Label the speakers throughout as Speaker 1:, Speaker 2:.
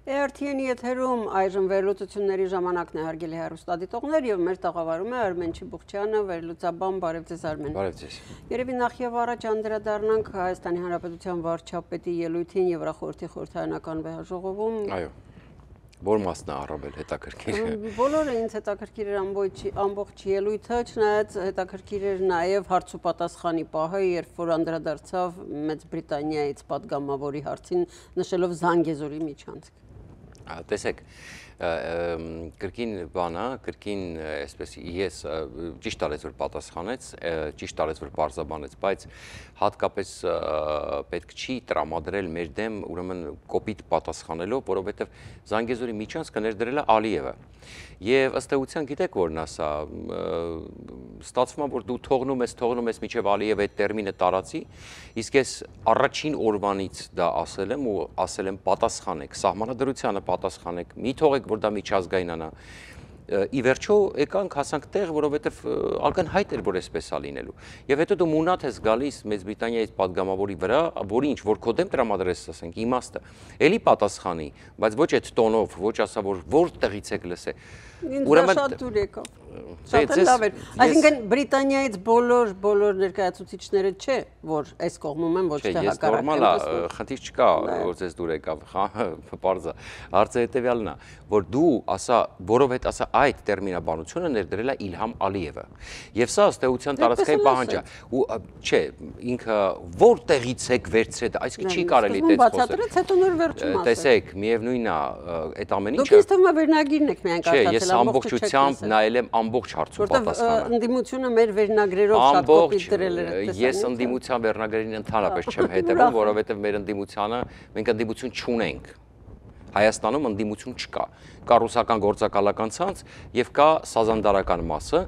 Speaker 1: ERT-ի եթերում այժմ վերլուծությունների ժամանակն է, հարգելի հեռուստադիտողներ, եւ մեր տաղավարում է Արմենչի Բուխչյանը, վերլուծաբան, բարև ձեզ Արմեն։
Speaker 2: Բարև ձեզ։
Speaker 1: Երևի նախ եւ առաջ անդրադառնանք Հայաստանի Հանրապետության վարչապետի ելույթին Եվրախորհրդի խորհրդարանական վեհաժողովում։
Speaker 2: Այո։ Որ մասն է առավել հետաքրքիր։
Speaker 1: Բոլորը ինձ հետաքրքիր էր ամբողջ ելույթը, չնայած հետաքրքիր էր նաև հարց ու պատասխանի պահը, երբ որ անդրադարձավ Մեծ Բրիտանիայից падգամավորի հարցին, նշելով Զանգեզուրի միջանցք։
Speaker 2: Տեսեք, կրկին բանը, կրկին այսպես ես ճիշտ արեց որ պատասխանեց, ճիշտ արեց որ բարձաբանեց, բայց հատկապես պետք չի տրամադրել մեր դեմ ուրեմն կոպիտ պատասխանելով, որովհետև Զանգեզուրի միջանցքը ներդրել է Ալիևը։ Եվ ըստ էության գիտեք որն ասա, ստացվում է որ դու թողնում ես մինչև Ալիևը այդ տերմինը տարածի, իսկ ես առաջին օրվանից դա ասել եմ ու ասել եմ պատասխանեք, սահմանադրությանը պատասխանեք, մի թողեք որ դա միջազգայնանա։ Ի վերջո եկանք հասանք տեղ, որովհետև ակնհայտ էր, որ այսպես է լինելու։ Եվ հետո դու մունատ ես գալիս Մեծ Բրիտանիայից падգամավորի վրա, որի ինչ, որ քո դեմ տրամադրես, ասենք, իմաստը, էլի պատասխանի, բայց ոչ այդ տոնով, ոչ ասա, որ որտեղից եք լսե։
Speaker 1: Ինձ դա շատ դուր եկավ։ Շատ լավ էր։ Այսինքն Բրիտանիայից բոլոր ներկայացուցիչները չէ, որ այս կողմում են, ոչ թե հակառակը։
Speaker 2: Ես նորմալ է, խնդիր չկա, որ ձեզ դուր եկավ, պարզ է։ Հարցը հետևյալն է, որ դու ասա, որովհետև ասա այդ տերմինաբանությունը ներդրել է Իլհամ Ալիևը։ Եվ սա ըստ էության տարածքային պահանջ է։ Ու չէ, ինքը որտեղից եք վերցրել, այսինքն չի կարելի այդպես խոսել։
Speaker 1: Բացատրեց, հետո նոր վերջում ասել։
Speaker 2: Տեսեք, միևնույնն է, այդ ամեն ինչը։
Speaker 1: Դուք ինձ թվում է վերնագիրն եք միայն կարդացել,
Speaker 2: ես ամբողջությամբ նայել եմ ամբողջ հարցու պատասխանը։
Speaker 1: Որտեղ ընդդիմությունը մեր վերնագրերով շատ կոպիտ դրել էր այդպես։
Speaker 2: Ես ընդդիմության վերնագրերին ընդհանրապես չեմ հետևում, որովհետև մեր ընդդիմությանը մենք ընդդիմություն չունենք։ Հայաստանում ընդդիմություն չկա, կա ռուսական գործակալական ցանց եւ կա սազանդարական մասը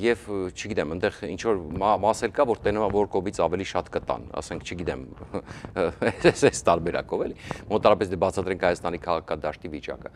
Speaker 2: եւ չգիտեմ, այնտեղ ինչ որ մաս էլ կա, որ տենոմա որ կողմից ավելի շատ կտան, ասենք, չգիտեմ, այս տարբերակով էլի, մոտարապես դե բացատրենք Հայաստանի քաղաքադաշտի վիճակը։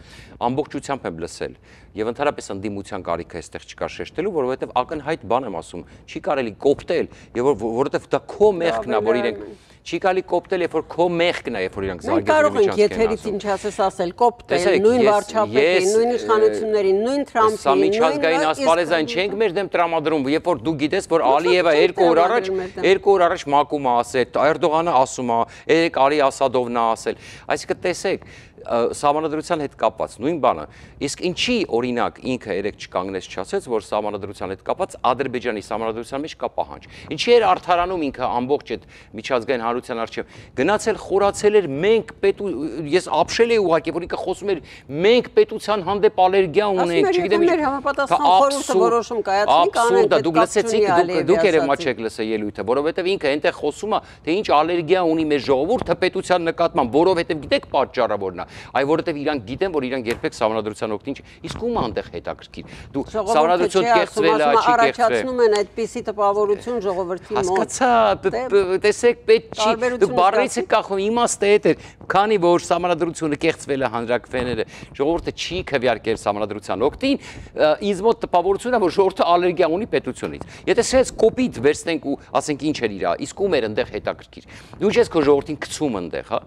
Speaker 2: Ամբողջությամբ եմ լսել եւ ընդհանրապես ընդդիմության կարիքը այստեղ չկա շեշտելու, որովհետեւ ակնհայտ բան եմ ասում, չի կարելի կոպտել եւ որովհետեւ դա քո մեղքն է, որ իրենք չի կարելի կոպտել, երբ որ քո մեղքն է, երբ որ իրանք Զանգեզուրի միջանցք են ասում։ Մենք կարող ենք
Speaker 1: եթերից ինչ ասես ասել, կոպտել, նույն վարչապետին, նույն իշխանություններին, նույն Թրամփին,
Speaker 2: սա միջազգային ասպարեզային չենք մեր դեմ տրամադրում, երբ որ դու գիտես, որ Ալիևը 2 օր առաջ մակում է ասել, Էրդողանը ասում է, երեք Ալի Ասադովն է ասել։ Այսինքն տեսեք, սահմանադրության հետ կապված նույն բանը, իսկ ինչի օրինակ ինքը երեք չկանգնեց չասեց, որ սահմանադրության հետ կապված Ադրբեջանի սահմանադրության մեջ կա պահանջ։ Ինչի էր արդարանում ինքը ամբողջ այդ միջազգային հանրության առջև գնացել խորացել էր մենք ես ապշել էի ուղղակի, որ ինքը խոսում էր մենք պետության հանդեպ ալերգիա ունենք, չգիտեմ ինչ
Speaker 1: համապատասխան խորհուրդը որոշում կայացնի կանենք,
Speaker 2: դուք լսեցիք, դուք երևի չեք լսել ելույթը, որովհետև ինքը այնտեղ խոսում է, թե ինչ ալերգիա ունի մեր ժողովուրդը պետության նկատմամբ, որովհետև գիտեք պատճառը որն է, այ որովհետև իրանք գիտեն, որ իրանք երբեք սահմանադրության օգտին իսկ ում այնտեղ հետաքրքիր։ Դու սահմանադրություն կեղծվել է, չի կեղծվել։
Speaker 1: Առաջացնում են այդպիսի տպավորություն ժողովրդի մոտ։
Speaker 2: Հասկացա, տեսեք, պետք չի, դու բառերից եք կախվում, իմաստը հետ է, քանի որ սահմանադրությունը կեղծվել է հանրակրվեները, ժողովուրդը չի քվեարկել սահմանադրության օգտին, ինձ մոտ տպավորությունն է, որ ժողովուրդը ալերգիա ունի պետությունից։ Եթե սենց կոպիտ վերցնենք ու ասենք ինչ էր իրա, իսկ ում էր այնտեղ հետաքրքիր։ Դու ինչ ես քո ժողովրդին գցում այնտեղ, հա։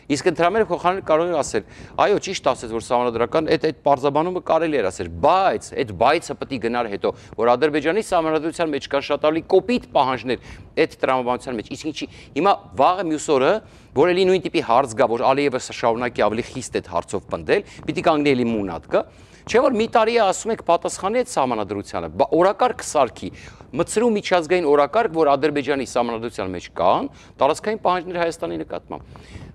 Speaker 2: Իսկ ընդհանրապես փոխանակ կարող էր ասել, այո, ճիշտ ասեց, որ սահմանադրական այդ բարձաբանումը կարելի էր ասել, բայց այդ բայցը պետք է գնար հետո, որ Ադրբեջանի սահմանադրության մեջ կան շատ ավելի կոպիտ պահանջներ այդ տրամաբանության մեջ։ Իսկ ինչի հիմա վաղը մյուս օրը, որ էլի նույն տիպի հարց գա, որ Ալիևը շարունակի ավելի խիստ այդ հարցով պնդել, պիտի կանգնի էլի մունատ գա։ Չէ՞ որ մի տարի է ասում եք պատասխանի այդ սահմանադրությանը, օրակարգ սարքի, մտցրու միջազգային օրակարգ, որ Ադրբեջանի սահմանադրության մեջ կան, տարածքային պահանջներ Հայաստանի նկատմամբ։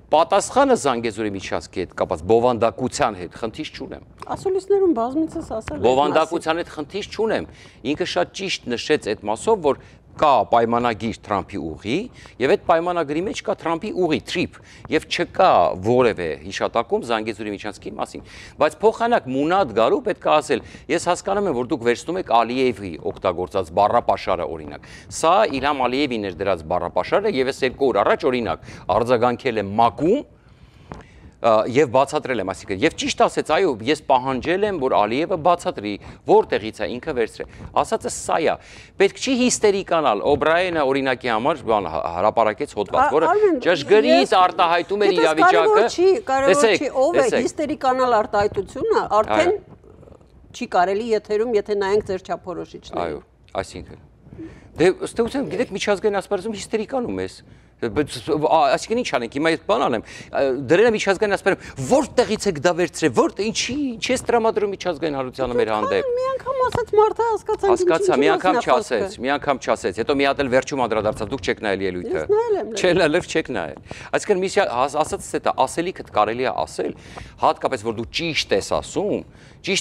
Speaker 2: Պատասխանը Զանգեզուրի միջանցքի հետ կապված բովանդակության հետ խնդիր չունեմ։
Speaker 1: Ասուլիսներում բազմիցս ասել եմ։
Speaker 2: Բովանդակության հետ խնդիր չունեմ։ Ինքը շատ ճիշտ նշեց այդ մասով, որ կա պայմանագիր Թրամփի ուղի, եւ այդ պայմանագրի մեջ կա Թրամփի ուղի trip, եւ չկա որևէ հիշատակում Զանգեզուրի միջանցքի մասին։ Բայց փոխանակ մունատ գալու պետք է ասել, ես հասկանում եմ, որ դուք վերցնում եք Ալիևի օգտագործած բառապաշարը օրինակ։ Սա Իլհամ Ալիևին էր դրած բառապաշարը, եւ ես 2 օր առաջ օրինակ արձագանքել եմ ՄԱԿ-ում Եվ բացատրել եմ, այսինքն, եւ ճիշտ ասեց, այո, ես պահանջել եմ, որ Ալիևը բացատրի, որտեղից է ինքը վերցրել։ Ասածը սա է։ Պետք չի հիստերիկանալ։ Օբրայենը օրինակի համար հրապարակեց հոդված, որը ճշգրիտ արտահայտում էր իրավիճակը։
Speaker 1: Կարևոր չի, ով է հիստերիկանալ արտահայտությունը, արդեն չի կարելի եթերում, եթե նայենք ձեր չափորոշիչները։
Speaker 2: Այո, այսինքն։ Դե ըստ էության, գիտեք, միջազգային ասպարեզում հիստերիկանում ես։ Այսինքն ինչ անենք, հիմա ես բան անեմ, դրել եմ միջազգային ասպարեզում, որտեղից եք դա վերցրել, որտեղ ինչի չես տրամադրում միջազգային հանրությանը մեր հանդեպ։
Speaker 1: Մի անգամ ասած մարդը
Speaker 2: հասկացա, մի անգամ չասեց, հետո մի հատ էլ վերջում անդրադարձավ, դուք չեք նայել ելույթը։ Չէ, լավ չեք նայել։ Այսինքն մի ասածս է դա, ասելիքդ կարելի է ասել, հատկապես որ դու ճիշտ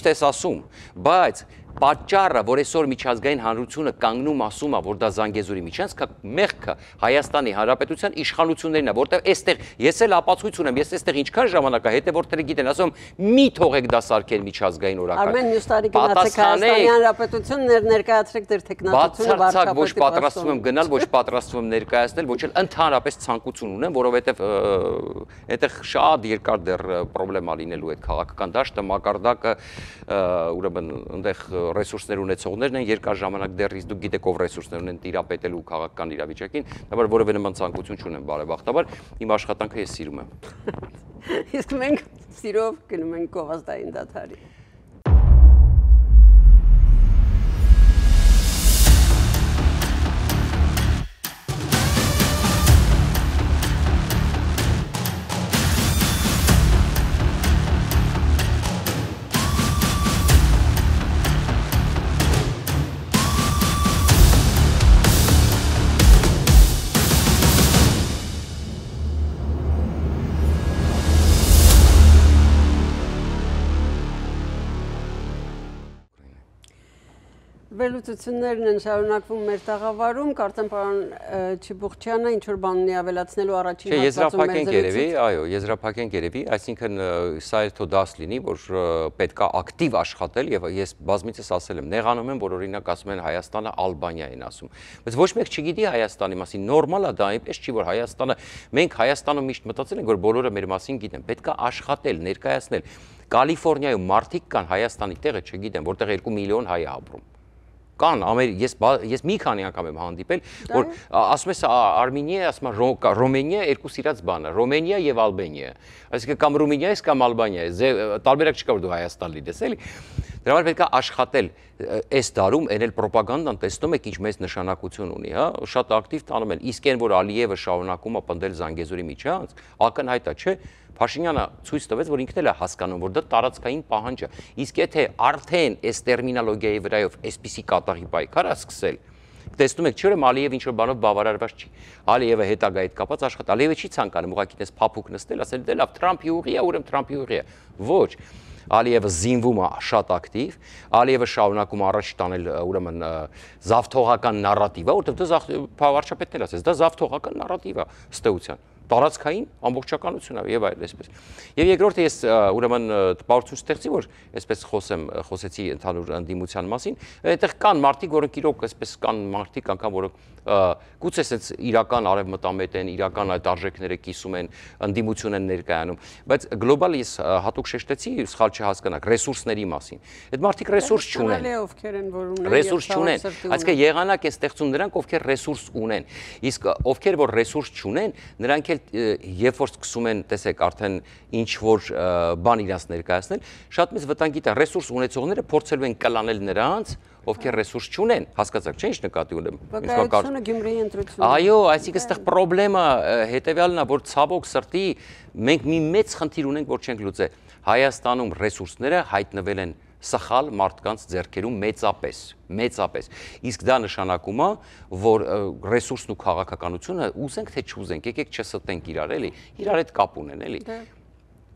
Speaker 2: ես ասում, բայց պատճառը, որ այսօր միջազգային հանրությունը կանգնում ասում է, որ դա Զանգեզուրի միջանցք է, մեղքը Հայաստանի Հանրապետության իշխանություններն է, որտեղ այստեղ ես էլ ապացույց ունեմ, ես այստեղ ինչքան ժամանակ է, հետևորդները գիտեն, ասում մի թողեք դա սարքել միջազգային օրակարգ։
Speaker 1: Արմեն մյուս տարի գնացեք Հայաստանի Հանրապետությունն ներկայացրեք դեր տեխնատությունը
Speaker 2: բացարձակ ոչ պատրաստվում եմ գնալ, ոչ պատրաստվում եմ ներկայացնել, ոչ էլ ընդհանրապես ցանկություն ունեմ, որովհետև այդտեղ շատ երկար դեռ խնդրեմ լինելու այդ քաղաքական դաշտը, մակարդակը, ուրեմն այնտեղ ռեսուրսներ ունեցողներն են երկար ժամանակ դեռ իսկ դուք գիտեք ով ռեսուրսներ ունեն տիրապետելու քաղաքական իրավիճակին, դեռ որևէ նման ցանկություն չունեմ բարեբախտաբար, իմ աշխատանքը ես սիրում եմ։
Speaker 1: Իսկ մենք սիրով գնում ենք գովազդային դադարի։ Վերլուծություններն են շարունակվում մեր տաղավարում, կարծեմ պարոն Չիբուխչյանը ինչ-որ բան ավելացնելու առաջին
Speaker 2: հատվածում մեր զրույցից։ Այո, եզրափակենք երևի, այսինքն սա էլ թո դաս լինի, որ պետք է ակտիվ աշխատել եւ ես բազմիցս ասել եմ, նեղանում եմ, որ օրինակ ասում են Հայաստանը Ալբանիա են ասում։ Բայց ոչ մեկ չգիտի Հայաստանի մասին, նորմալ է դա, այնպես չի, որ Հայաստանը, մենք Հայաստանում միշտ մտածել ենք, որ բոլորը մեր մասին գիտեն, պետք է աշխատել, ներկայացնել։ Կալիֆոռնիայում մարդիկ կան Հայաստանի տեղը չգիտեն, որտեղ 2 միլիոն հայ է ապրում։ Կան, ես մի քանի անգամ եմ հանդիպել, որ ասում ես Արմենիա, ասում է Ռոմենիա, երկու սիրած բանը, Ռոմենիա եւ Ալբանիա։ Այսինքն կամ Ռումինիա ես կամ Ալբանիա ես, տարբերակ չկա որ դու Հայաստան լինես, էլի։ Դրա համար պետք է աշխատել այս դարում, այն էլ ռոպագանդան տեսնում եք ինչ մեծ նշանակություն ունի, հա, շատ ակտիվ տանում են։ Իսկ այն որ Ալիևը շարունակում է պնդել Զանգեզուրի միջանցք, ակնհայտ է, չէ՞։ Փաշինյանը ցույց տվեց, որ ինքն էլ է հասկանում, որ դա տարածքային պահանջ է։ Իսկ եթե արդեն այս տերմինոլոգիայի վրայով այսպիսի կատաղի պայքար է սկսել, տեսնում եք, չէ՞ որ Ալիևը ինչ-որ բանով բավարարված չի։ Ալիևը հետագա հետ կապած աշխատել, Ալիևը չի ցանկանում ուղղակի դες փափուկ նստել, ասել դե լավ, Թրամփի ուղի է, ուրեմն Թրամփի ուղի է։ Ոչ։ Ալիևը զինվում է շատ ակտիվ, Ալիևը շարունակում առաջ տանել ուրեմն զավթողական նարատիվը, որտեղ դա վարչապետն էլ ասեց, դա զավթողական նարատիվ է ըստ էության։ Տարածքային ամբողջականություն եւ այլ այսպես։ Եվ երկրորդը ես ուրեմն տպավորություն ստեղծի, որ այսպես խոսեցի ընդհանուր ընդդիմության մասին, այդտեղ կան մարդիկ, որոնք իրոք այսպես կան մարդիկ անգամ, որոնք գուցե այսպես իրական արևմտամետ են, իրական այդ արժեքները կիսում են, ընդդիմություն են ներկայանում, բայց գլոբալ ես հատուկ շեշտեցի, սխալ չհասկանաք, ռեսուրսների մասին։ Այդ մարդիկ ռեսուրս չունեն։ Ռեսուրս չունեն։ Այսինքն եղանակ է ստեղծում նրանք, ովքեր ռեսուրս ունեն։ Իսկ ովքեր որ ռեսուրս չունեն, նրանք երբ որ սկսում են, տեսեք, արդեն ինչ որ բան իրանց ներկայացնել, շատ մեծ վտանգի տա ռեսուրս ունեցողները փորձելու են կլանել նրանց, ովքեր ռեսուրս չունեն, հասկացաք, չէ՞ ինչ նկատի ունեմ։
Speaker 1: Վկայությունը Գյումրիի ընտրությունն։
Speaker 2: Այո, այսինքն այստեղ խնդրեմը հետեւյալն է, որ ցավոք սրտի մենք մի մեծ խնդիր ունենք, որ չենք լուծել։ Հայաստանում ռեսուրսները հայտնվել են սխալ մարդկանց ձեռքերում մեծապես։ Իսկ դա նշանակում է, որ ռեսուրսն ու քաղաքականությունը ուզենք թե չուզենք, եկեք չստենք իրար, էլի, իրար հետ կապ ունեն, էլի։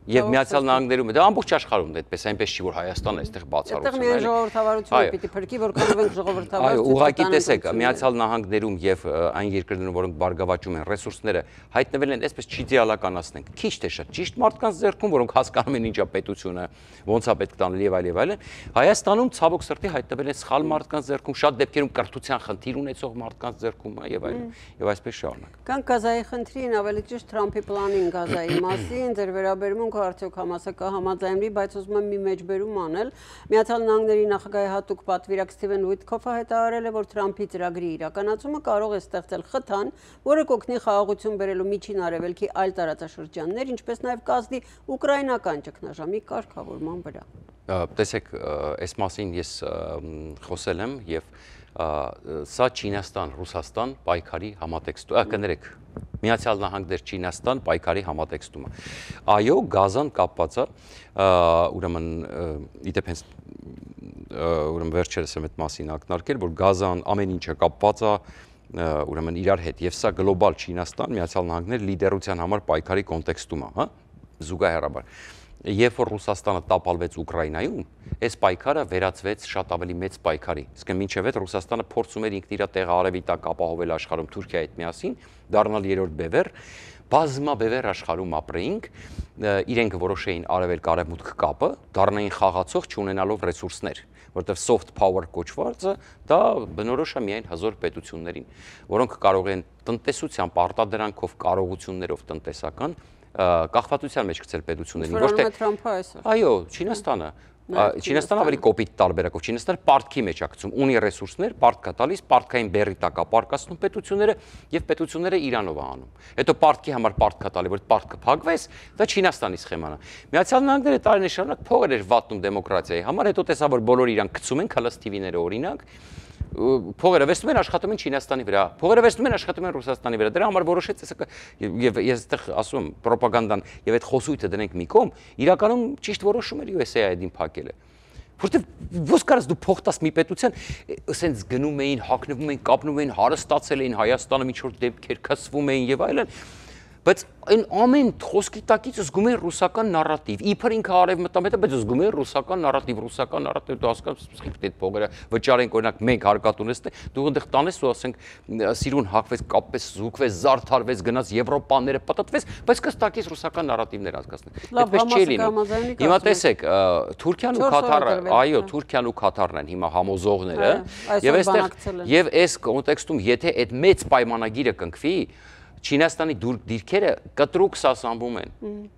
Speaker 2: Եվ Միացյալ Նահանգներում դա ամբողջ աշխարհում է այդպես, այնպես չի որ Հայաստանը այստեղ բացառություն է։
Speaker 1: Այդտեղ միայն ժողովրդավարությունը պիտի փրկի, որ կանվենք ժողովրդավարություն։
Speaker 2: Այո, ուղղակի տեսեք, Միացյալ Նահանգներում եւ այն երկրներում, որոնք բարգավաճում են ռեսուրսները, հայտնվել են այսպես չիդեալականացնենք։ Քիչ թե շատ ճիշտ մարդկանց ձեռքում, որոնք հասկանում են ինչա պետությունը, ոնց է պետք տանել եւ այլն։ Հայաստանում ցավոք սրտի հայտնվել են սխալ մարդկանց ձեռքում, շատ դեպքերում կրթության խնդիր ունեցող մարդկանց ձեռքում եւ այլն։ Եվ այսպես շարունակ։
Speaker 1: Կան Գազայի խնդրին, ավելի ճիշտ Թրամփի պլանին Գազայի մասին, ձեր վերաբերմունք վերաբերմունքը արդյոք Համասը կհամաձայնվի, բայց ուզում եմ մի մեջբերում անել։ Միացյալ Նահանգների նախագահի հատուկ պատվիրակ Սթիվեն Ուիթքոֆը հայտարարել է, որ Թրամփի ծրագրի իրականացումը կարող է ստեղծել խթան, որը կօգնի խաղաղություն բերելու Միջին Արևելքի այլ տարածաշրջաններ, ինչպես նաև կազդի ուկրաինական ճգնաժամի կարգավորման վրա։
Speaker 2: Տեսեք, այս մասին ես խոսել եմ եւ սա Չինաստան-Ռուսաստան պայքարի համատեքստում, կներեք, Միացյալ Նահանգներ Չինաստան պայքարի համատեքստումը։ Այո, Գազան կապված է, ուրեմն իդեպ հենց ուրեմն վերջերս եմ այդ մասին ակնարկել, որ Գազան ամեն ինչը կապված է ուրեմն իրար հետ եւ սա գլոբալ Չինաստան Միացյալ Նահանգներ լիդերության համար պայքարի կոնտեքստում է, հա, զուգահեռաբար։ Երբ որ Ռուսաստանը տապալվեց Ուկրաինայում, այս պայքարը վերածվեց շատ ավելի մեծ պայքարի։ Իսկ մինչև այդ Ռուսաստանը փորձում էր ինքն իր տեղը արևի տակ ապահովել աշխարհում Թուրքիայի հետ միասին, դառնալ երրորդ բևեռ, բազմաբևեռ աշխարհում ապրեինք, իրենք որոշեին արևելք-արևմուտք կապը, դառնային խաղացող չունենալով ռեսուրսներ, որտեղ soft power կոչվածը դա բնորոշ է միայն հզոր պետություններին, որոնք կարող են տնտեսությամբ, արտադրանքով, կարողություններով տնտեսական կախվածության մեջ գցել պետություններին,
Speaker 1: ոչ թե
Speaker 2: այո, Չինաստանը ավելի կոպիտ տարբերակով, Չինաստանը պարտքի մեջ է գցում, ունի ռեսուրսներ, պարտք է տալիս, պարտքային բեռի տակ է պարկասնում պետությունները եւ պետությունները Իրանով է անում։ Հետո պարտքի համար պարտք է տալի, որ պարտքը փակվես, դա Չինաստանի սխեման է։ Միացյալ Նահանգները տարիներ շարունակ փողեր էր վատնում դեմոկրատիայի համար, հետո տեսա, որ բոլորը իրան գցում են քալստիվիները օրինակ, փողերը վեստում են աշխատում են Չինաստանի վրա, փողերը վեստում են աշխատում են Ռուսաստանի վրա։ Դրա համար որոշեց եւ ես այդտեղ ասում եմ ռոպագանդան եւ այդ խոսույթը դնենք մի կողմ, իրականում ճիշտ որոշում էր USAID-ին փակելը։ Որտեւ ո՞ս կարաս դու փող տաս մի պետության, ասենց գնում էին, հակնվում էին, կապնում էին, հարստացել էին Հայաստանը միջորդ դեպքեր քսվում էին եւ այլն։ Բայց այն ամեն խոսքի տակից զգում է ռուսական նարատիվ։ Իբր ինքը արևմտամետ է, բայց զգում է ռուսական նարատիվ, դու հասկանում ես, այդ փողերը վճարենք, օրինակ մենք հարկատունեսն է, դու այնտեղ տանես ու ասենք սիրուն հակվեց, կապվեց, զուգվեց, զարդարվեց, գնաց Եվրոպաները պատտվեց, բայց կստակից ռուսական նարատիվներ անցկացնեն։ Այդպես չի լինում։ Հիմա տեսեք, Թուրքիան ու Կատարը, այո, Թուրքիան ու Կատարն են հիմա համոզողները, եւ այս կոնտեքստում եթե այդ մեծ պայմանագիրը կնքվի, Չինաստանի դիրքերը կտրուկ սասանվում են,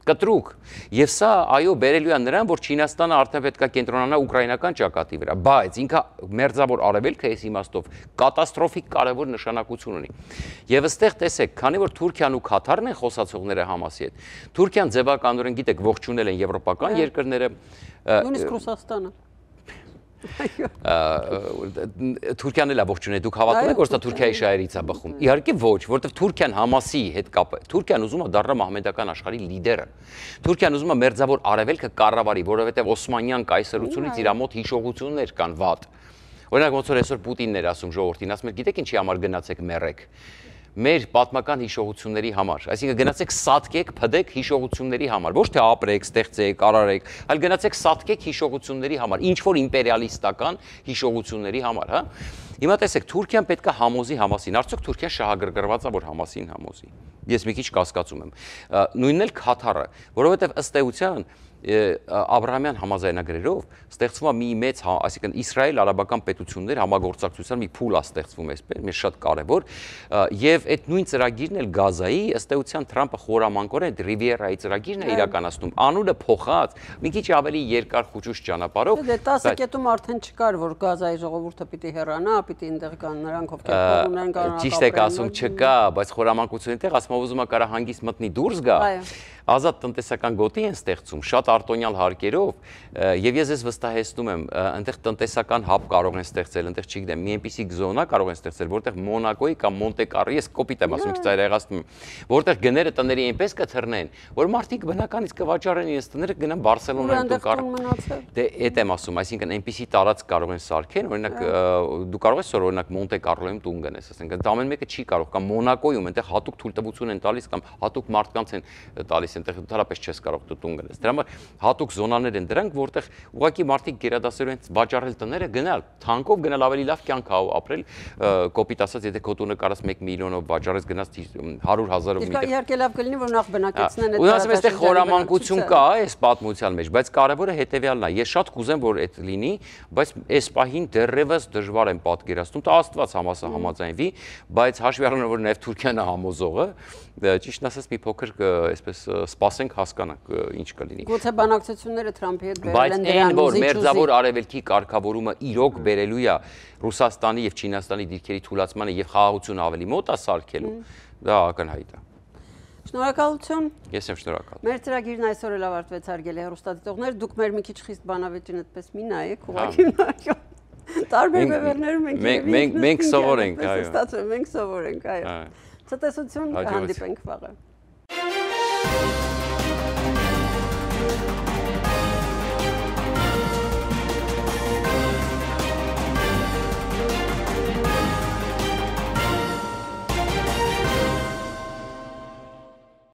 Speaker 2: կտրուկ, եւ սա այո բերելու է նրան, որ Չինաստանը արդեն պետք է կենտրոնանա ուկրաինական ճակատի վրա, բայց ինքը մերձավոր արևելքը այս իմաստով կատաստրոֆիկ կարևոր նշանակություն ունի։ Եվ այստեղ տեսեք, քանի որ Թուրքիան ու Կատարն են խոսացողները Համասի հետ, Թուրքիան ձևականորեն գիտեք ողջունել են եվրոպական երկրները,
Speaker 1: նույնիսկ Ռուսաստանը։
Speaker 2: Թուրքիան էլ է ողջունել, դուք հավատում եք, որ սա Թուրքիայի շահերից է բխում։ Իհարկե ոչ, որովհետև Թուրքիան Համասի հետ կապը, Թուրքիան ուզում է դառնալ մահմեդական աշխարհի լիդերը։ Թուրքիան ուզում է մերձավոր արևելքը կառավարի, որովհետև Օսմանյան կայսրությունից իր մոտ հիշողություններ կան վատ։ Օրինակ ոնց որ այսօր Պուտինն էր ասում ժողովրդին, ասում էր, գիտեք ինչի համար գնացեք մեռեք։ Մեր պատմական հիշողությունների համար, այսինքն գնացեք սատկեք, փդեք հիշողությունների համար, ոչ թե ապրեք, ստեղծեք, արարեք, այլ գնացեք սատկեք հիշողությունների համար, ինչ որ իմպերիալիստական հիշողությունների համար, հա։ Հիմա տեսեք, Թուրքիան պետք է համոզի Համասին, արդյոք Թուրքիան շահագրգռված է, որ Համասին համոզի։ Ես մի քիչ կասկածում եմ։ Նույնն էլ Կատարը, որովհետև ըստ էության Աբրահամյան համաձայնագրերով ստեղծվում է մի մեծ, այսինքն Իսրայել-արաբական պետություններ համագործակցության մի փուլ է ստեղծվում այսպես, մեր շատ կարևոր, եւ այդ նույն ծրագիրն էլ Գազայի ըստ էության Թրամփը խորամանկորեն Ռիվիերայի ծրագիրն է իրականացնում, անունը փոխած, մի քիչ ավելի երկար խոճուճ ճանապարհով։
Speaker 1: Դե 10 կետում արդեն չկար, որ Գազայի ժողովուրդը պիտի հեռանա, պիտի այնտեղ կան նրանք, ովքեր փող ունեն, կարող են
Speaker 2: ճիշտ եք ասում, չկա, բայց խորամանկությունի տեղ ասում ուզում է կարա հանգիստ մտնի դուրս գա։ Ազատ տնտեսական գոտի են ստեղծում, շատ արտոնյալ հարկերով, եւ ես վստահեցնում եմ, այնտեղ տնտեսական հաբ կարող են ստեղծել, այնտեղ չգիտեմ, մի այնպիսի զոնա կարող են ստեղծել, որտեղ Մոնակոյի կամ Մոնտե Կառլոյի, ես կոպիտ եմ ասում, ծայրահեղացնում եմ, որտեղ գները տների այնպես կթռնեն, որ մարդիկ բնականից կվաճառեն իրենց տները գնան Բարսելոնայում տուն կառ։ Դե էդ եմ ասում, այսինքն այնպիսի տարածք կարող են սարքեն, օրինակ դու կարող ես օրինակ Մոնտե Կառլոյում տուն գնես, ասենք դա ամեն մեկը չի կարող, կամ Մոնակոյում այնտեղ հատուկ թույլտվություն են տալիս կամ հատուկ մարդկանց են տալիս այնտեղ ընդհանրապես չես կարող դու տուն գնես։ Դրա համար հատուկ զոնաներ են դրանք, որտեղ ուղղակի մարդիկ գերադասելու են վաճառել տները, գնալ, թանկով գնալ ավելի լավ կյանք ապրել, կոպիտ ասած, եթե քո տունը կարաս 1 միլիոնով վաճառես գնաս 100,000-ով միտեղ։
Speaker 1: Իհարկե լավ կլինի, որ նախ բնակեցնեն այդ։
Speaker 2: Ու ասեմ, այստեղ խորամանկություն կա այս պատմության մեջ, բայց կարևորը հետեւյալն է։ Ես շատ կուզեմ, որ այդ լինի, բայց այս պահին դեռևս դժվար եմ պատկերացնում, դա Աստված Համասը համաձայնվի, բայց հաշվի առնելով որ նաև Թուրքիան է համոզողը, ճիշտն ասած մի փոքր այսպես սպասենք հասկանանք ինչ կլինի։
Speaker 1: Գուցե բանակցությունները Թրամփի հետ
Speaker 2: բերել են դրան, որ մերձավոր արևելքի կարգավորումը իրոք բերելու է Ռուսաստանի եւ Չինաստանի դիրքերի թուլացմանը եւ խաղաղություն ավելի մոտ է սարքելու, դա ակնհայտ է։
Speaker 1: Շնորհակալություն։
Speaker 2: Ես եմ շնորհակալ։
Speaker 1: Մեր ծրագիրն այսօր էլ ավարտվեց, հարգելի հեռուստադիտողներ, դուք մեր մի քիչ խիստ բանավեճին այդպես մի նայեք, ուղղակի նայեք։ Տարբեր բևեռներում
Speaker 2: մենք սովորենք, այո։
Speaker 1: Ստացվում մենք սովորենք, այո։ Ցտեսություն, հանդիպենք վաղը։